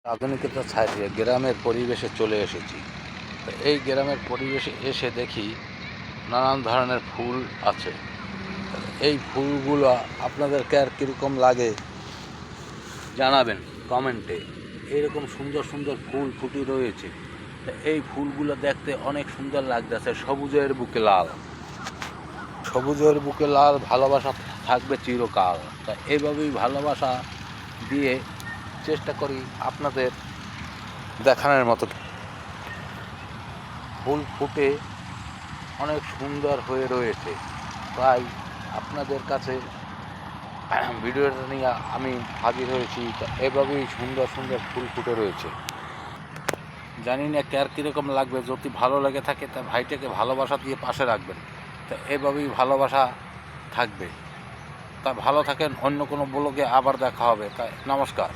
আধুনিকতা ছাড়িয়ে গ্রামের পরিবেশে চলে এসেছি। তো এই গ্রামের পরিবেশে এসে দেখি নানান ধরনের ফুল আছে। এই ফুলগুলো আপনাদেরকে আর কীরকম লাগে জানাবেন কমেন্টে। এইরকম সুন্দর সুন্দর ফুল ফুটে রয়েছে। তো এই ফুলগুলো দেখতে অনেক সুন্দর লাগতেছে। সবুজের বুকে লাল, সবুজের বুকে লাল, ভালোবাসা থাকবে চিরকাল। তা এইভাবেই ভালোবাসা দিয়ে চেষ্টা করি আপনাদের দেখানোর মতো। ফুল ফুটে অনেক সুন্দর হয়ে রয়েছে, তাই আপনাদের কাছে ভিডিওটা নিয়ে আমি হাজির হয়েছি। তা এভাবেই সুন্দর সুন্দর ফুল ফুটে রয়েছে। জানি না কার কীরকম লাগবে। যদি ভালো লেগে থাকে তা ভাইটাকে ভালোবাসা দিয়ে পাশে রাখবেন। তা এভাবেই ভালোবাসা থাকবে। তা ভালো থাকেন। অন্য কোনো ব্লগে আবার দেখা হবে। তাই নমস্কার।